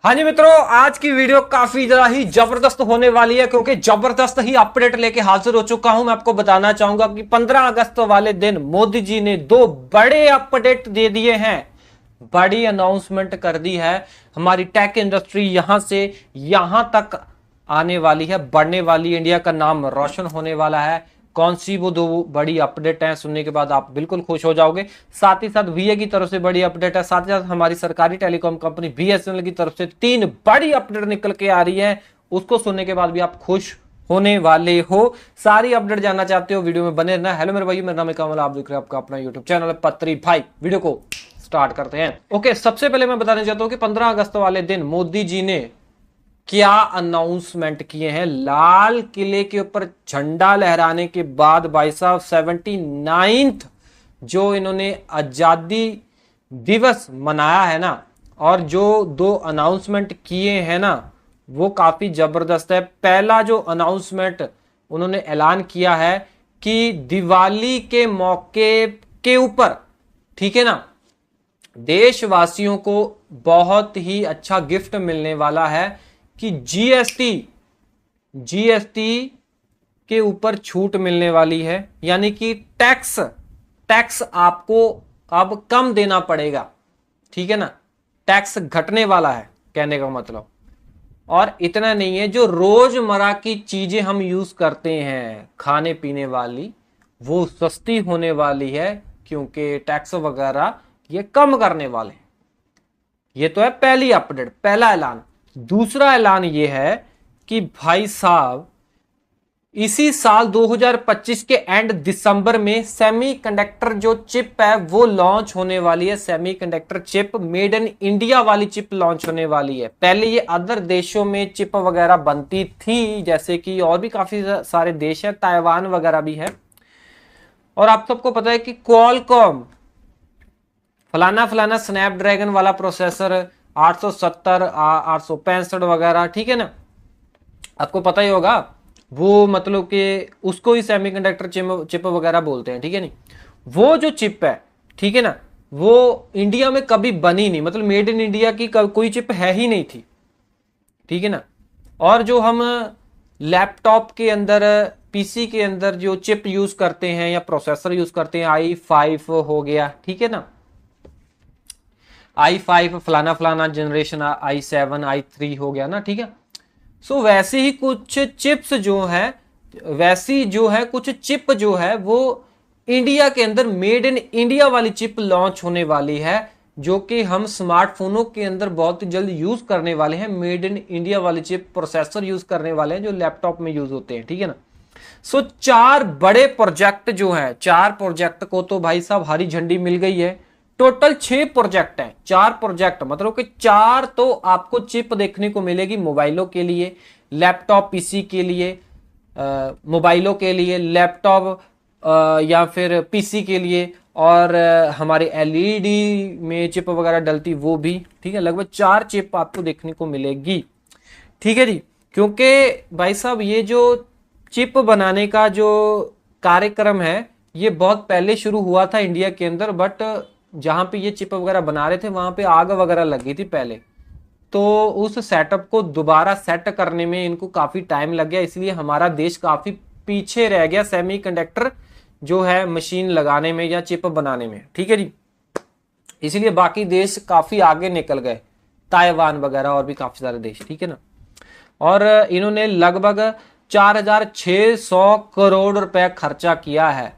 हाँ जी मित्रों, आज की वीडियो काफी ज्यादा ही जबरदस्त होने वाली है क्योंकि जबरदस्त ही अपडेट लेके हाजिर हो चुका हूं। मैं आपको बताना चाहूंगा कि 15 अगस्त वाले दिन मोदी जी ने दो बड़े अपडेट दे दिए हैं, बड़ी अनाउंसमेंट कर दी है। हमारी टेक इंडस्ट्री यहां से यहां तक आने वाली है, बढ़ने वाली, इंडिया का नाम रोशन होने वाला है। कौन सी वो दो बड़ी अपडेट है, सुनने के बाद आप बिल्कुल खुश हो जाओगे। साथ ही साथ वीए की तरफ से बड़ी अपडेट है, साथ ही साथ हमारी सरकारी टेलीकॉम कंपनी बीएसएनएल की तरफ से 3 बड़ी अपडेट निकल के आ रही है। उसको सुनने के बाद भी आप खुश होने वाले हो। सारी अपडेट जानना चाहते हो, वीडियो में बने रहना। हेलो मेरे भाई, मेरा नाम है कमल, आप देख रहे हैं आपका अपना यूट्यूब चैनल पत्री भाई। वीडियो को स्टार्ट करते हैं। ओके, सबसे पहले मैं बताना चाहता हूं कि 15 अगस्त वाले दिन मोदी जी ने क्या अनाउंसमेंट किए हैं। लाल किले के ऊपर झंडा लहराने के बाद भाई साहब 79th जो इन्होंने आजादी दिवस मनाया है ना, और जो दो अनाउंसमेंट किए हैं ना, वो काफी जबरदस्त है। पहला जो अनाउंसमेंट उन्होंने ऐलान किया है कि दिवाली के मौके के ऊपर, ठीक है ना, देशवासियों को बहुत ही अच्छा गिफ्ट मिलने वाला है कि जीएसटी के ऊपर छूट मिलने वाली है। यानी कि टैक्स आपको अब कम देना पड़ेगा, ठीक है ना, टैक्स घटने वाला है कहने का मतलब। और इतना नहीं है, जो रोजमर्रा की चीजें हम यूज करते हैं खाने पीने वाली, वो सस्ती होने वाली है क्योंकि टैक्स वगैरह ये कम करने वाले हैं। ये तो है पहली अपडेट, पहला ऐलान। दूसरा ऐलान ये है कि भाई साहब इसी साल 2025 के एंड दिसंबर में सेमीकंडक्टर जो चिप है वो लॉन्च होने वाली है। Semiconductor chip made in India वाली चिप लॉन्च होने वाली है। पहले ये अदर देशों में चिप वगैरह बनती थी, जैसे कि और भी काफी सारे देश हैं, ताइवान वगैरह भी है। और आप सबको पता है कि क्वालकॉम फलाना फलाना स्नैपड्रैगन वाला प्रोसेसर 870 865 वगैरह, ठीक है ना, आपको पता ही होगा। वो मतलब कि उसको ही सेमीकंडक्टर चिप वगैरह बोलते हैं, ठीक है नहीं। वो जो चिप है, ठीक है ना, वो इंडिया में कभी बनी नहीं, मतलब मेड इन इंडिया की कोई चिप है ही नहीं थी, ठीक है ना। और जो हम लैपटॉप के अंदर, पीसी के अंदर जो चिप यूज करते हैं या प्रोसेसर यूज करते हैं, i5 हो गया, ठीक है ना, i5 फलाना फलाना जनरेशन, i7 i3 हो गया ना, ठीक है। सो वैसे ही कुछ चिप्स जो है, वैसी जो है कुछ चिप जो है वो इंडिया के अंदर मेड इन इंडिया वाली चिप लॉन्च होने वाली है, जो कि हम स्मार्टफोनों के अंदर बहुत जल्द यूज करने वाले हैं। मेड इन इंडिया वाली चिप प्रोसेसर यूज करने वाले हैं जो लैपटॉप में यूज होते हैं, ठीक है ना। सो 4 बड़े प्रोजेक्ट जो है, 4 प्रोजेक्ट को तो भाई साहब हरी झंडी मिल गई है। टोटल 6 प्रोजेक्ट हैं, 4 प्रोजेक्ट मतलब कि 4 तो आपको चिप देखने को मिलेगी मोबाइलों के लिए, लैपटॉप पीसी के लिए, मोबाइलों के लिए, लैपटॉप या फिर पीसी के लिए, और हमारे एलईडी में चिप वगैरह डलती वो भी, ठीक है। लगभग 4 चिप आपको देखने को मिलेगी, ठीक है जी। क्योंकि भाई साहब ये जो चिप बनाने का जो कार्यक्रम है ये बहुत पहले शुरू हुआ था इंडिया के अंदर, बट जहां पे ये चिप वगैरह बना रहे थे वहां पे आग वगैरह लगी थी पहले, तो उस सेटअप को दोबारा सेट करने में इनको काफी टाइम लग गया, इसलिए हमारा देश काफी पीछे रह गया सेमीकंडक्टर जो है मशीन लगाने में या चिप बनाने में, ठीक है जी। इसलिए बाकी देश काफी आगे निकल गए, ताइवान वगैरह और भी काफी सारे देश, ठीक है ना। और इन्होंने लगभग 4600 करोड़ रुपए खर्चा किया है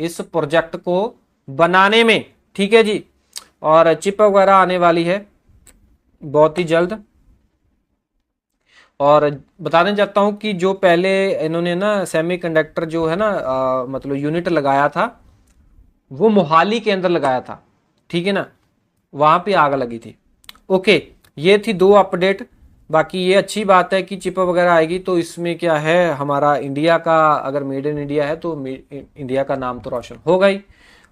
इस प्रोजेक्ट को बनाने में, ठीक है जी। और चिप वगैरह आने वाली है बहुत ही जल्द। और बताने चाहता हूं कि जो पहले इन्होंने ना सेमीकंडक्टर जो है ना मतलब यूनिट लगाया था वो मोहाली के अंदर लगाया था, ठीक है ना, वहां पे आग लगी थी। ओके, ये थी 2 अपडेट। बाकी ये अच्छी बात है कि चिप वगैरह आएगी तो इसमें क्या है, हमारा इंडिया का अगर मेड इन इंडिया है तो इंडिया का नाम तो रोशन होगा ही।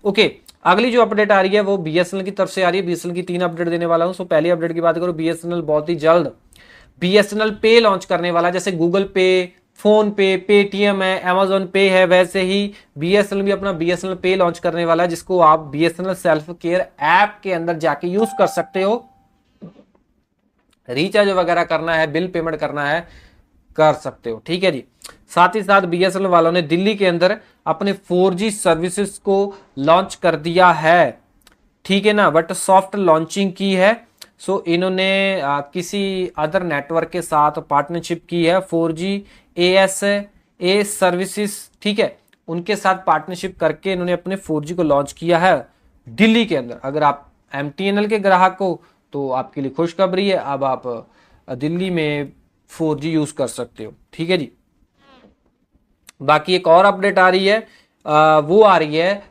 ओके, अगली जो अपडेट आ रही है वो बीएसएनएल की तरफ से आ रही है। बीएसएनएल की 3 अपडेट देने वाला हूं। सो पहली अपडेट की बात करो, बीएसएनएल बहुत ही जल्द बीएसएनएल पे लॉन्च करने वाला है। जैसे गूगल पे, फोन पे, पेटीएम है, अमेजोन पे है, वैसे ही बीएसएनएल भी अपना बीएसएनएल पे लॉन्च करने वाला है, जिसको आप बीएसएनएल सेल्फ केयर ऐप के अंदर जाके यूज कर सकते हो। रिचार्ज वगैरह करना है, बिल पेमेंट करना है, कर सकते हो। ठीक है जी। साथ ही साथ बीएसएनएल वालों ने दिल्ली के अंदर अपने 4G सर्विसेज को लॉन्च कर दिया है। ठीक है ना, बट सॉफ्ट लॉन्चिंग की है। सो इन्होंने किसी अदर नेटवर्क के साथ पार्टनरशिप की है, 4G ASA सर्विसेज, ठीक है, उनके साथ पार्टनरशिप करके इन्होंने अपने 4G को लॉन्च किया है दिल्ली के अंदर। अगर आप MTNL के ग्राहक हो तो आपके लिए खुशखबरी है, अब आप दिल्ली में 4G यूज कर सकते हो। ठीक है जी। बाकी एक और अपडेट आ रही है, वो आ रही है,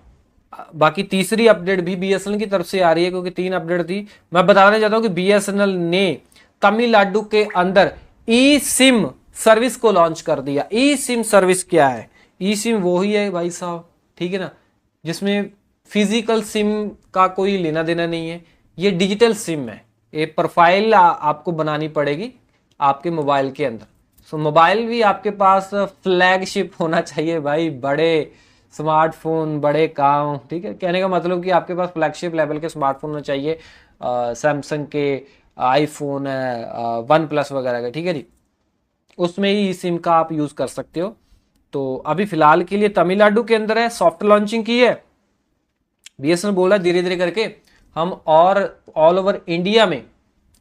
बाकी तीसरी अपडेट भी बीएसएनएल की तरफ से आ रही है, क्योंकि 3 अपडेट थी। मैं बताना चाहता हूं कि बीएसएनएल ने तमिलनाडु के अंदर ई सिम सर्विस को लॉन्च कर दिया। ई सिम सर्विस क्या है? ई सिम वो ही है भाई साहब, ठीक है ना, जिसमें फिजिकल सिम का कोई लेना देना नहीं है, ये डिजिटल सिम है। ये प्रोफाइल आपको बनानी पड़ेगी आपके मोबाइल के अंदर। सो मोबाइल भी आपके पास फ्लैगशिप होना चाहिए भाई, बड़े स्मार्टफोन बड़े काम, ठीक है, कहने का मतलब कि आपके पास फ्लैगशिप लेवल के स्मार्टफोन होना चाहिए, सैमसंग के, आईफोन है, वन प्लस वगैरह के, ठीक है जी, उसमें ही सिम का आप यूज कर सकते हो। तो अभी फिलहाल के लिए तमिलनाडु के अंदर है, सॉफ्ट लॉन्चिंग की है, बीएसएनएल बोला धीरे धीरे करके हम और ऑल ओवर इंडिया में,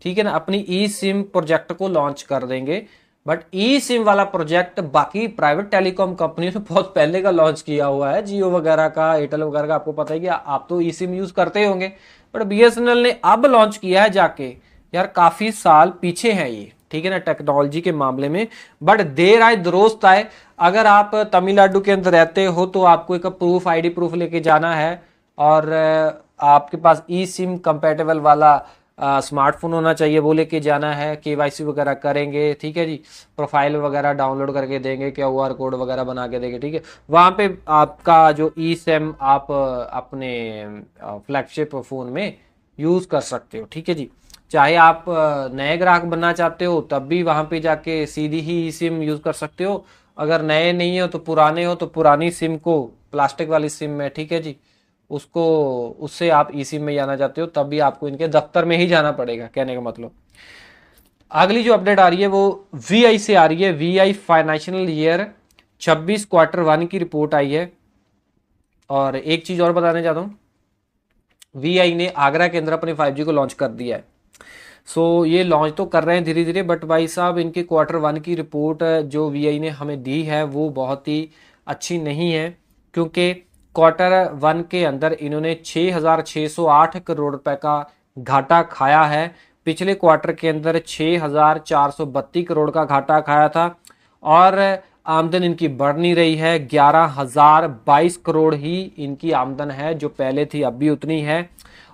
ठीक है ना, अपनी ई सिम प्रोजेक्ट को लॉन्च कर देंगे। बट ई सिम वाला प्रोजेक्ट बाकी प्राइवेट टेलीकॉम कंपनियों ने बहुत पहले का लॉन्च किया हुआ है, जियो वगैरह का, एयरटेल वगैरह का, आपको पता है कि आप तो ई सिम यूज करते ही होंगे, बट बीएसएनएल ने अब लॉन्च किया है जाके। यार काफी साल पीछे है ये, ठीक है ना, टेक्नोलॉजी के मामले में, बट देर आए दुरुस्त आए। अगर आप तमिलनाडु के अंदर रहते हो तो आपको एक प्रूफ, आईडी प्रूफ लेके जाना है, और आपके पास ई सिम कंपेटेबल वाला स्मार्टफोन होना चाहिए, वो लेके जाना है, केवाईसी वगैरह करेंगे, ठीक है जी, प्रोफाइल वगैरह डाउनलोड करके देंगे, क्यूआर कोड वगैरह बना के देंगे, ठीक है, वहाँ पे आपका जो ई सिम आप अपने फ्लैगशिप फ़ोन में यूज़ कर सकते हो। ठीक है जी। चाहे आप नए ग्राहक बनना चाहते हो तब भी वहाँ पे जाके सीधी ही ई सिम यूज़ कर सकते हो। अगर नए नहीं हो तो पुराने हो तो पुरानी सिम को, प्लास्टिक वाली सिम में, ठीक है जी, उसको, उससे आप ई सिम में जाना चाहते हो तब भी आपको इनके दफ्तर में ही जाना पड़ेगा, कहने का मतलब। अगली जो अपडेट आ रही है वो वीआई से आ रही है। वीआई फाइनेंशियल ईयर 26 क्वार्टर 1 की रिपोर्ट आई है। और एक चीज और बताने चाहता हूँ, वीआई ने आगरा के अंदर अपने 5G को लॉन्च कर दिया है। सो ये लॉन्च तो कर रहे हैं धीरे धीरे, बट भाई साहब इनके क्वार्टर 1 की रिपोर्ट जो वीआई ने हमें दी है वो बहुत ही अच्छी नहीं है, क्योंकि क्वार्टर 1 के अंदर इन्होंने 6,608 करोड़ रुपए का घाटा खाया है। पिछले क्वार्टर के अंदर 6,432 करोड़ का घाटा खाया था, और आमदन इनकी बढ़ नहीं रही है, 11,022 करोड़ ही इनकी आमदन है, जो पहले थी अब भी उतनी है।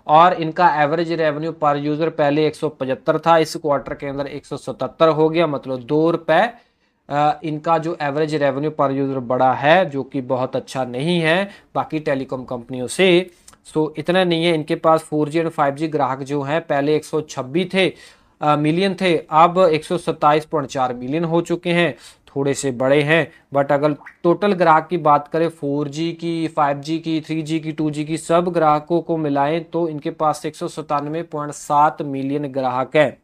और इनका एवरेज रेवेन्यू पर यूजर पहले 175 था, इस क्वार्टर के अंदर 177 हो गया, मतलब 2 रुपए इनका जो एवरेज रेवेन्यू पर यूजर बढ़ा है, जो कि बहुत अच्छा नहीं है बाकी टेलीकॉम कंपनियों से। सो इतना नहीं है, इनके पास 4G एंड 5G ग्राहक जो हैं पहले 126 थे मिलियन थे, अब 127.4 मिलियन हो चुके हैं, थोड़े से बड़े हैं। बट अगर टोटल ग्राहक की बात करें, 4G की, 5G की, 3G की, 2G की, सब ग्राहकों को मिलाएं तो इनके पास 197.7 मिलियन ग्राहक हैं।